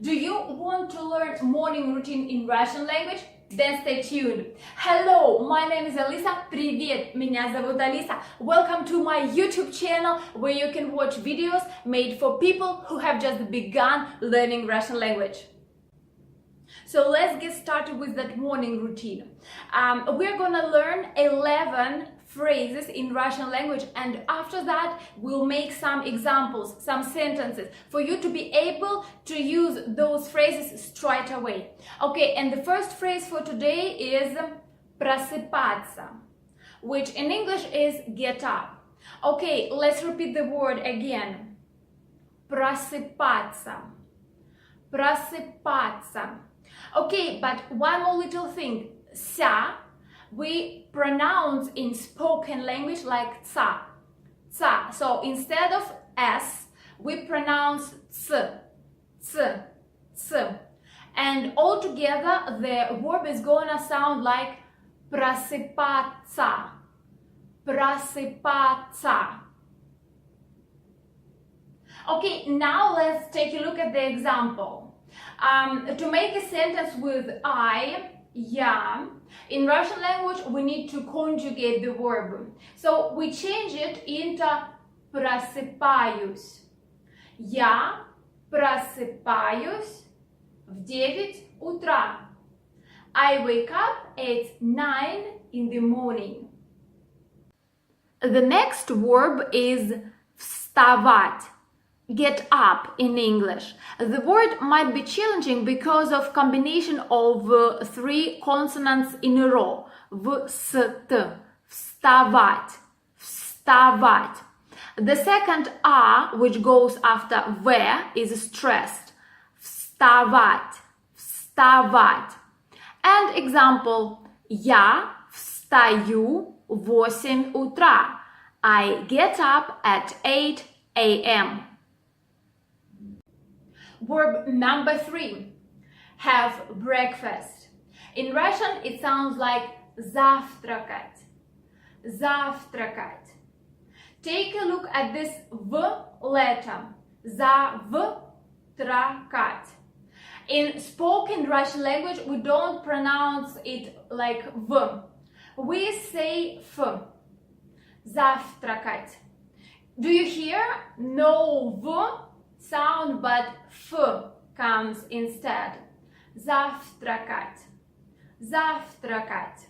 Do you want to learn morning routine in Russian language? Then stay tuned. Hello, my name is Alisa. Привет, меня зовут Alisa. Welcome to my YouTube channel where you can watch videos made for people who have just begun learning Russian language. So let's get started with that morning routine. We're gonna learn 11 phrases in Russian language, and after that we'll make some examples, some sentences for you to be able to use those phrases straight away. Okay, and the first phrase for today is просыпаться, which in English is get up. Okay, let's repeat the word again. Просыпаться. Просыпаться. Okay, but one more little thing. Ся we pronounce in spoken language like ца. Ца. So instead of S, we pronounce ц. Ц. Ц. And altogether, the verb is gonna sound like просыпаться. Просыпаться. Okay, now let's take a look at the example. To make a sentence with I, я, in Russian language we need to conjugate the verb. So we change it into просыпаюсь. Я просыпаюсь в 9 утра. I wake up at 9 in the morning. The next verb is вставать. Get up in English. The word might be challenging because of combination of 3 consonants in a row. В, с, т. Вставать. Вставать. The second A, which goes after V, is stressed. Вставать. Вставать. And example. Я встаю в 8 утра. I get up at 8 a.m. Verb number 3, have breakfast. In Russian, it sounds like завтракать. Завтракать. Take a look at this V letter. Завтракать. In spoken Russian language, we don't pronounce it like V. We say F. Завтракать. Do you hear? No V sound, but F comes instead. Завтракать. Завтракать.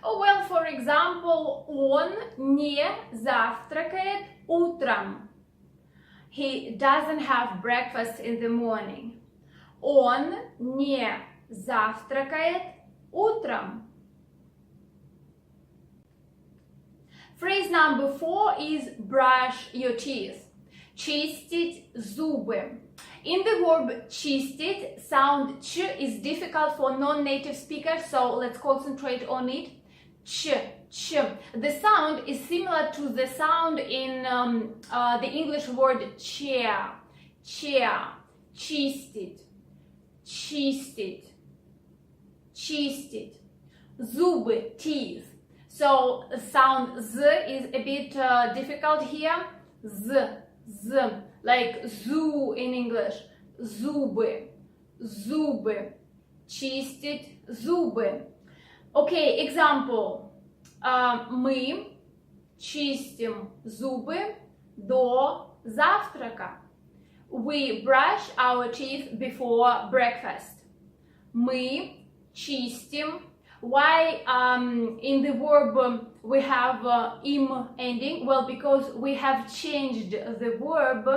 Oh, well, for example, он не завтракает утром. He doesn't have breakfast in the morning. Он не завтракает утром. Phrase number 4 is brush your teeth. Чистить зубы. In the verb чистить, sound ch is difficult for non-native speakers, so let's concentrate on it. Ch, ch. The sound is similar to the sound in the English word chair. Chair. Чистить. Чистить. Чистить. Зубы, teeth. So sound z is a bit difficult here. Z, z, like zoo in English. Зубы, зубы, чистить зубы. Okay, example. Мы чистим зубы до завтрака. We brush our teeth before breakfast. Мы чистим. Why in the verb we have im ending? Well, because we have changed the verb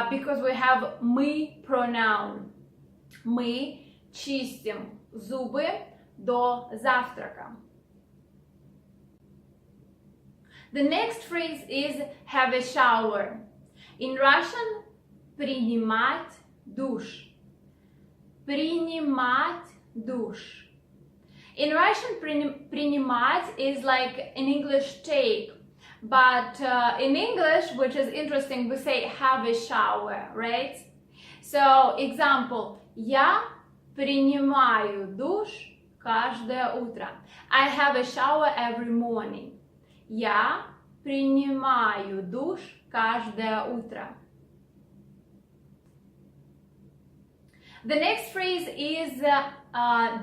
because we have мы pronoun. Мы чистим зубы до завтрака. The next phrase is have a shower. In Russian, принимать душ. Принимать душ. In Russian, принимать is like in English take, but in English, which is interesting, we say have a shower, right? So, example, я принимаю душ каждое утро. I have a shower every morning. Я принимаю душ каждое утро. The next phrase is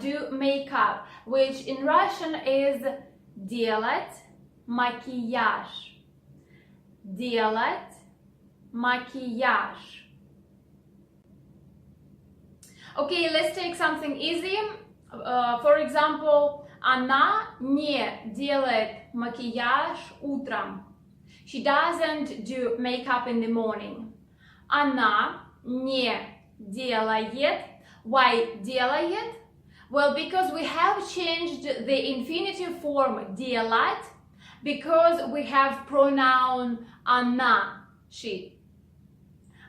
do makeup, which in Russian is делать макияж. Делать макияж. Okay, let's take something easy. For example, она не делает макияж утром. She doesn't do makeup in the morning. Она не делает. Why делает? Well, because we have changed the infinitive form делать because we have pronoun она, she.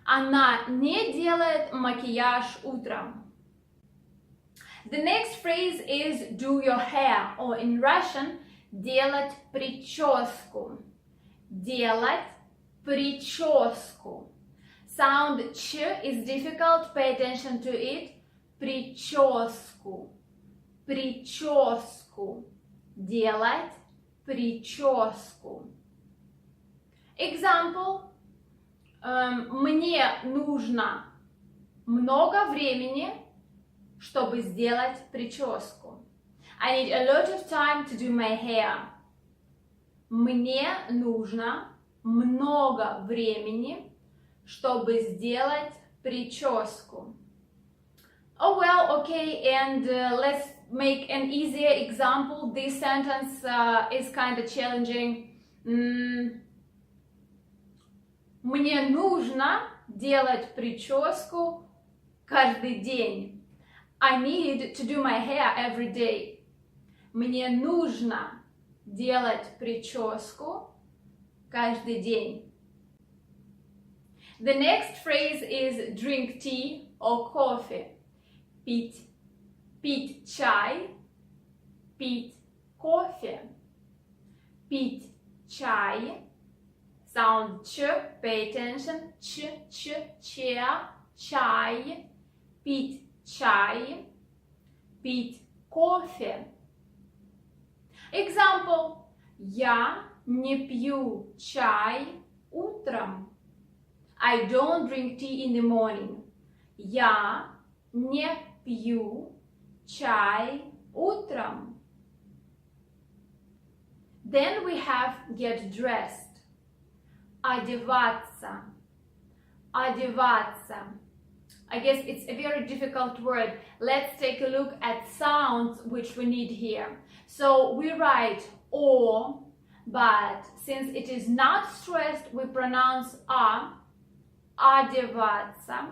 Она не делает макияж утром. The next phrase is do your hair, or in Russian, делать прическу. Делать прическу. Sound ch is difficult, pay attention to it. Прическу. Прическу. Делать прическу. Example. Мне нужно много времени, чтобы сделать прическу. I need a lot of time to do my hair. Мне нужно много времени, чтобы сделать прическу. Oh well, okay, and let's make an easier example. This sentence is kind of challenging. Мне нужно делать прическу каждый день. I need to do my hair every day. Мне нужно делать прическу каждый день. The next phrase is drink tea or coffee. Пить. Пить чай. Пить кофе. Пить чай. Sound ch, pay attention. Ch, чай. Пить чай. Пить кофе. Example. Я не пью чай утром. I don't drink tea in the morning. Я не пью чай утром. Then we have get dressed. Одеваться. Одеваться. I guess it's a very difficult word. Let's take a look at sounds which we need here. So we write O, but since it is not stressed, we pronounce A. Одеваться.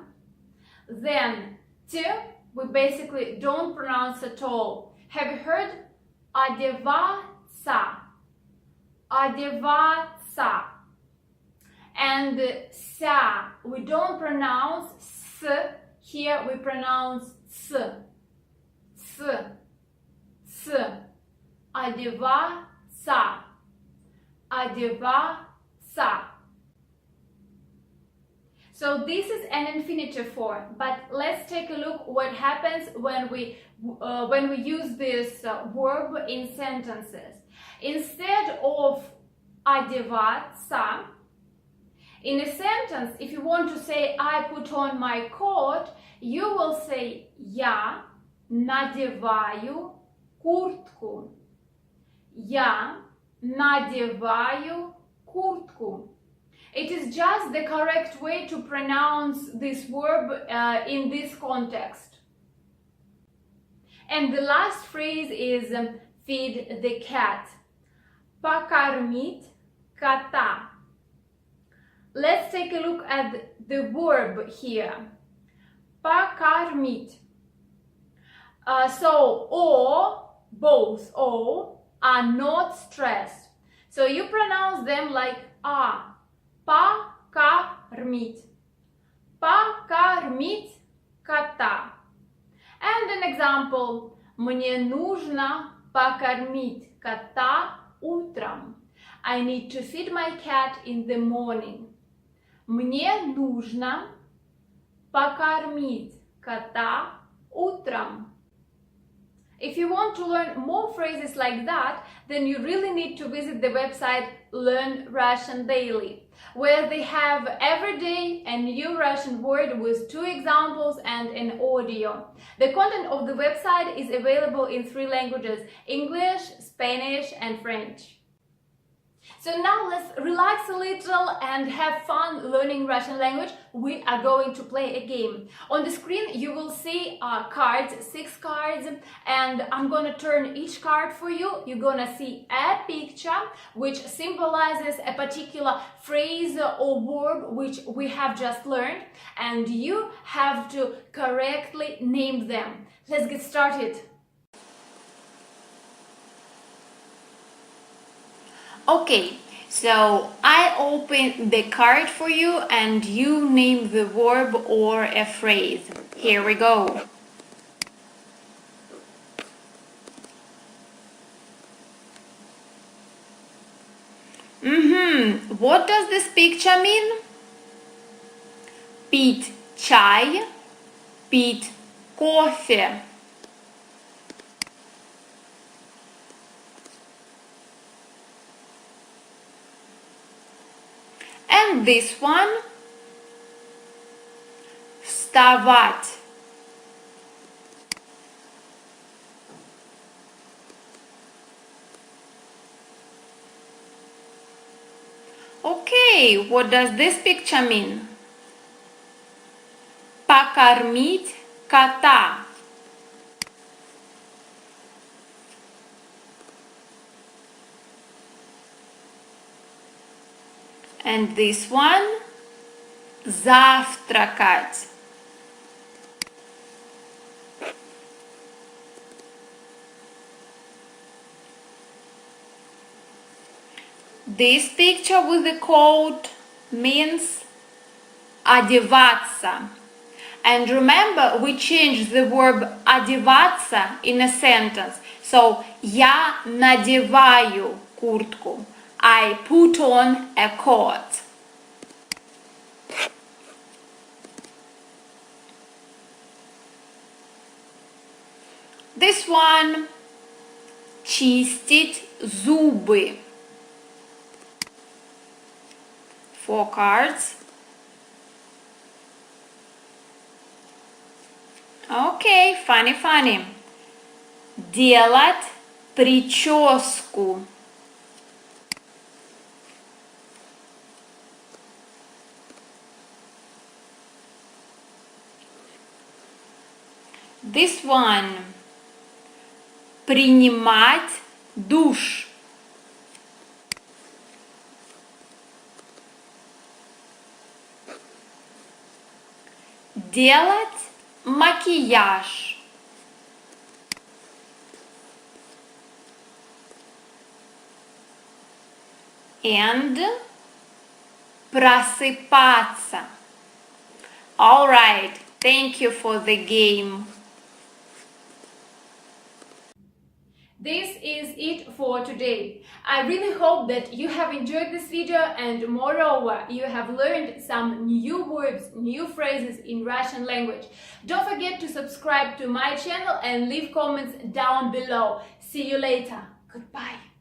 Then T, we basically don't pronounce at all. Have you heard? Одеваться. Одеваться. And ся, we don't pronounce s. Here we pronounce ц. Ц. Ц. Одеваться. Одеваться. So this is an infinitive form, but let's take a look what happens when we use this verb in sentences. Instead of одеваться, in a sentence, if you want to say I put on my coat, you will say я надеваю куртку. Я надеваю куртку. It is just the correct way to pronounce this verb in this context. And the last phrase is feed the cat. Покормить кота. Let's take a look at the verb here. Покормить. So O, both O, are not stressed. So you pronounce them like A. Покормить. Покормить кота. And an example. Мне нужно покормить кота утром. I need to feed my cat in the morning. Мне нужно покормить кота утром. If you want to learn more phrases like that, then you really need to visit the website Learn Russian Daily. where they have every day a new Russian word with 2 examples and an audio. The content of the website is available in 3 languages: English, Spanish, and French. So now let's relax a little and have fun learning Russian language. We are going to play a game. On the screen you will see cards, 6 cards, and I'm gonna turn each card for you. You're gonna see a picture which symbolizes a particular phrase or verb which we have just learned, and you have to correctly name them. Let's get started. Okay, so I open the card for you and you name the verb or a phrase. Here we go. What does this picture mean? Пить чай, пить кофе. And this one, вставать. Okay, what does this picture mean? Покормить кота. And this one, завтракать. This picture with the quote means одеваться. And remember, we changed the verb одеваться in a sentence. So, я надеваю куртку. I put on a coat. This one, чистить зубы. 4 cards. Okay, funny. Делать прическу. This one, принимать душ. Делать макияж. And просыпаться. All right, thank you for the game. This is it for today. I really hope that you have enjoyed this video and moreover you have learned some new words, new phrases in Russian language. Don't forget to subscribe to my channel and leave comments down below. See you later. Goodbye.